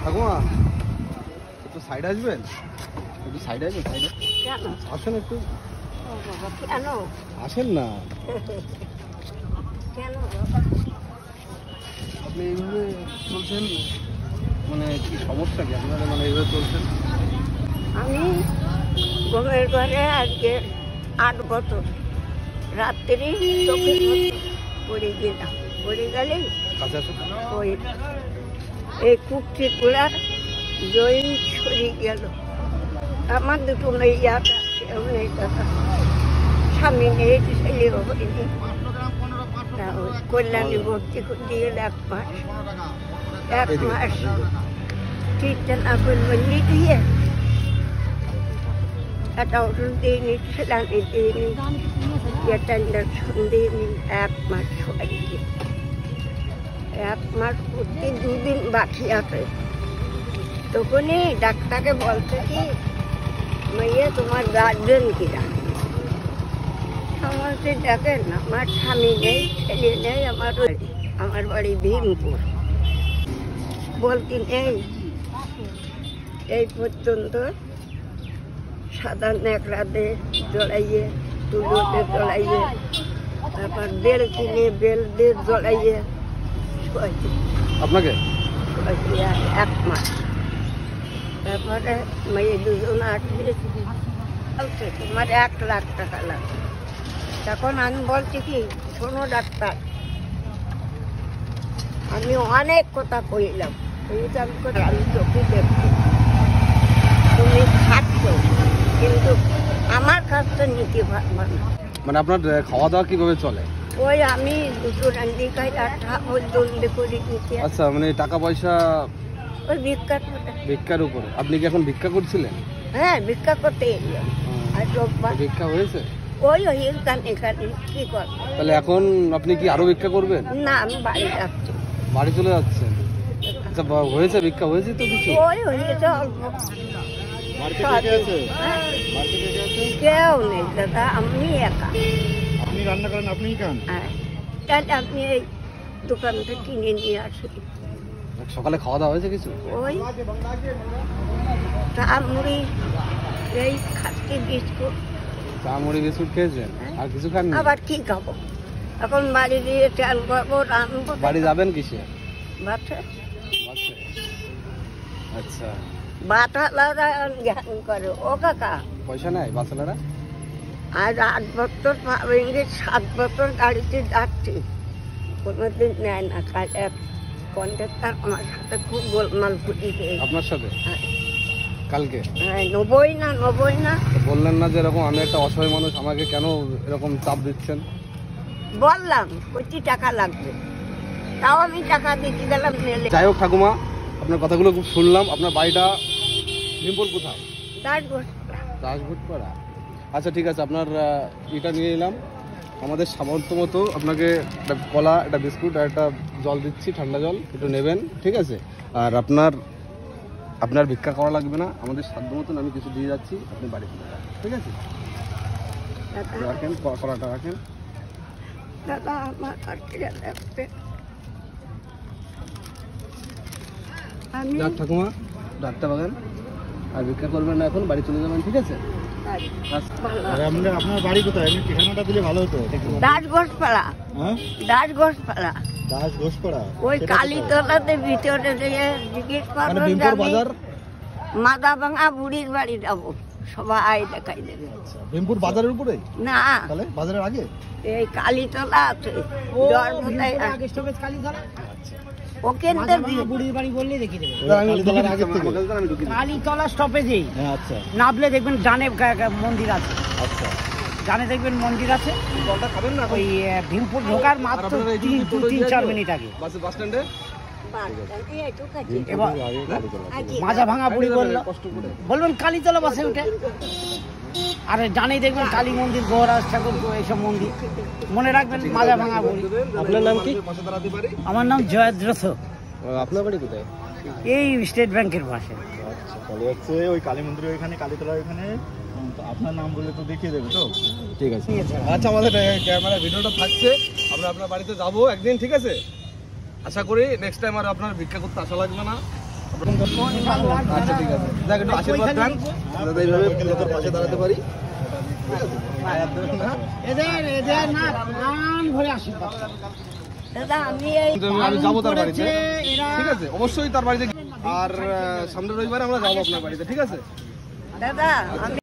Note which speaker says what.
Speaker 1: ঠাকুমা একটু সাইড আসবেন, একটু সাইড আসবেন, সাইডে আসেন একটু।
Speaker 2: কেন
Speaker 1: আসেন না,
Speaker 2: কেন
Speaker 1: আপনি এইভাবে চলছেন, মানে কি সমস্যা কি আপনারা, মানে এইভাবে চলছেন?
Speaker 2: আমি ঘুমের ঘরে আজকে 8 বছর রাত্রি চোখে পড়ে গেলাম, পড়ে গেলেই
Speaker 1: কাছে আসুন।
Speaker 2: ওই এই কুকটিগুলার জয়েন সরে গেল। আমার দুটো মেয়ে আছে, সেও নেই, দাদা স্বামী নেই, ছেলেও হয়নি। কল্যাণী ভর্তি করতে গেলে 1 মাস, 1 মাস ঠিকটা না করবেন দিয়ে একটা ওষুধ দিইনি, সেলানি দিইনি, ইঞ্জেকশন দিইনি। 1 মাস সবাইকে, 1 মাস করতে 2 দিন বাকি আছে। তখনই ডাক্তারকে বলছে কি, মেয়ে তোমার গার্জেন কিনা? আমার সে দেখেন, আমার স্বামী নেই, ছেলে নেই, আমার বাড়ি ভীমপুর। বলতি নেই এই পর্যন্ত সাদা ন্যাকড়াতে জড়াইয়ে, তুলোতে জড়াইয়ে, তারপর বেল কিনে বেল দিয়ে জড়াইয়ে
Speaker 1: আপনাকে
Speaker 2: 1 মাস। তারপরে মেয়ে 2জন আসবে, তোমার 1 লাখ টাকা লাগবে। তখন আমি বলছি কি, শোনো ডাক্তার, আমি অনেক কথা কইলাম, আমি চোখে দেখছি তুমি খাচ্ছ, কিন্তু আমার কাজটা নিতে পারবো না।
Speaker 1: মানে আপনার খাওয়া দাওয়া কিভাবে চলে?
Speaker 2: ওই আমি 2 রান্দি খাই, 8 পর্যন্ত করে নিতে।
Speaker 1: আচ্ছা, মানে টাকা পয়সা
Speaker 2: ওই ভিক্ষা,
Speaker 1: ভিক্ষার উপরে। আপনি কি এখন ভিক্ষা করছিলেন?
Speaker 2: হ্যাঁ ভিক্ষা করতে এলাম। আর রোববার
Speaker 1: ভিক্ষা হয়েছে?
Speaker 2: ওই এখানে কি করবো?
Speaker 1: তাহলে এখন আপনি কি আরো ভিক্ষা করবেন?
Speaker 2: না, আমি বাড়ি যাচ্ছি।
Speaker 1: বাড়ি চলে যাচ্ছেন? আচ্ছা, হয়েছে, ভিক্ষা হয়েছে তো কিছু?
Speaker 2: ওই হয়েছে অল্প। কেউ নেই দাদা, আমি একা।
Speaker 1: আপনি রান্না করেন, আপনিই খান?
Speaker 2: হ্যাঁ, তাহলে আপনি এই দোকান থেকে কিনে নিয়ে আসুন।
Speaker 1: সকালে খাওয়া দাওয়া হয়েছে কিছু?
Speaker 2: ওই চা মুড়ি, এই খাচ্ছি, বিস্কুট।
Speaker 1: চা মুড়ি বিস্কুট খেয়েছেন, আর কিছু খাননি?
Speaker 2: আবার কি খাবো? এখন বাড়ি দিয়ে চাল করবো, রান্নবো।
Speaker 1: বাড়ি যাবেন কিসে?
Speaker 2: বাচ্চা
Speaker 1: বাসে? আচ্ছা,
Speaker 2: বাটালারা জ্ঞান করে। ও কাকা,
Speaker 1: পয়সা নাই বাচ্চারা?
Speaker 2: আর 8 বছর ভেঙে 7 বছর গাড়িতে যাচ্ছি, কোনোদিন নেয় না। কাল এক কন্ট্রাক্টর আমার সাথে খুব গোলমাল ফুটিছে।
Speaker 1: আপনার সাথে
Speaker 2: হ্যাঁ,
Speaker 1: কালকে?
Speaker 2: হ্যাঁ, 90 না।
Speaker 1: বললেন না যে এরকম আমি একটা অসহায় মানুষ, আমাকে কেন এরকম চাপ দিচ্ছেন?
Speaker 2: বললাম 20 টাকা লাগবে, তাও আমি টাকা দিতে গেলাম নেলে।
Speaker 1: যাই হোক ঠাকুমা, আপনার কথাগুলো খুব শুনলাম। আপনার বাড়িটা ভীমপুর কোথায়? রাজভোটপাড়া। আচ্ছা ঠিক আছে, আপনার এটা নিয়ে এলাম। আমাদের সামর্থ্য মতো আপনাকে একটা কলা, একটা বিস্কুট আর একটা জল দিচ্ছি, ঠান্ডা জল, একটু নেবেন, ঠিক আছে? আর আপনার ভিক্ষা করা লাগবে না, আমাদের সাধ্য মতন আমি কিছু দিয়ে যাচ্ছি, আপনি বাড়ি চলে যান, ঠিক আছে? রাখেন, কলাটা রাখেন।
Speaker 2: দাদা আমার আর খিদে লাগছে। আমি
Speaker 1: ঠাকুমা ডাক্তার বাগান আর ভিক্ষা করবেন না, এখন বাড়ি চলে যাবেন, ঠিক আছে?
Speaker 3: আপনার বাড়ি কোথায়? আমি ঠিকানাটা দিলে ভালো হতো।
Speaker 2: দাসঘোষপাড়া।
Speaker 3: হ্যাঁ,
Speaker 2: দাসঘোষপাড়া,
Speaker 3: দাসঘোষপাড়া।
Speaker 2: ওই কালীতলাতে ভিতরে দিয়ে জিজ্ঞেস
Speaker 3: মানে
Speaker 2: করবেন,
Speaker 3: ভীমপুর বাজার।
Speaker 2: মাদা ভাঙা বুড়ির বাড়ি যাবো, সবাই দেখাই দেবে।
Speaker 3: ভীমপুর বাজারের উপরে?
Speaker 2: না,
Speaker 3: তাহলে বাজারের আগে?
Speaker 2: এই কালীতলা আছে, ওখান থেকে
Speaker 4: বুড়ির বাড়ি বললে দেখিয়ে দেবে।
Speaker 3: কালীতলার আগে থেকে?
Speaker 4: কালীতলা স্টপেজেই
Speaker 3: হ্যাঁ, আচ্ছা
Speaker 4: নামলে দেখবেন ডানে মন্দির আছে,
Speaker 3: আচ্ছা।
Speaker 4: ডানে দেখবেন মন্দির আছে।
Speaker 1: জলটা খাবেন না?
Speaker 4: ওই ভীমপুর ঢোকার মাত্র 3-4 মিনিট আগে
Speaker 1: বাস স্ট্যান্ডে
Speaker 4: এবার মাজা ভাঙা বুড়ি বলবেন কালীতলা বাসে উঠে, আর ডানেই দেখবেন কালী মন্দির, গৌরাজ ঠাকুর, এইসব মন্দির মনে রাখবেন। মাজা ভাঙা বুড়ি।
Speaker 1: আপনার নাম কি?
Speaker 4: আমার নাম জয়দ্রথ।
Speaker 1: আপনার বাড়ি কোথায়?
Speaker 4: এই স্টেট ব্যাংকের পাশে।
Speaker 3: আচ্ছা, তাহলে হচ্ছে ওই কালী মন্দিরের ওইখানে, কালীতলার ওইখানে। আপনার নাম বলে তো দেখিয়ে দেবে তো?
Speaker 1: ঠিক আছে। আচ্ছা, আমাদের ক্যামেরা ভিডিওটা থাকছে, আমরা আপনার বাড়িতে যাবো একদিন, ঠিক আছে? আশা করি নেক্সট টাইম আর আপনার ভিক্ষা করতে আসা লাগবে না। আচ্ছা ঠিক আছে, দেখ একটু আশীর্বাদ দেন যাতে এইভাবে লোকের পাশে দাঁড়াতে পারি।
Speaker 4: এদের এদের না প্রাণ ভরে আশীর্বাদ।
Speaker 2: দাদা আমি এই
Speaker 1: আমি যাবো তার বাড়িতে,
Speaker 4: এরা
Speaker 1: ঠিক আছে, অবশ্যই তার বাড়িতে। আর সামনের রবিবারে আমরা যাবো আপনার বাড়িতে, ঠিক আছে?
Speaker 2: দাদা আমি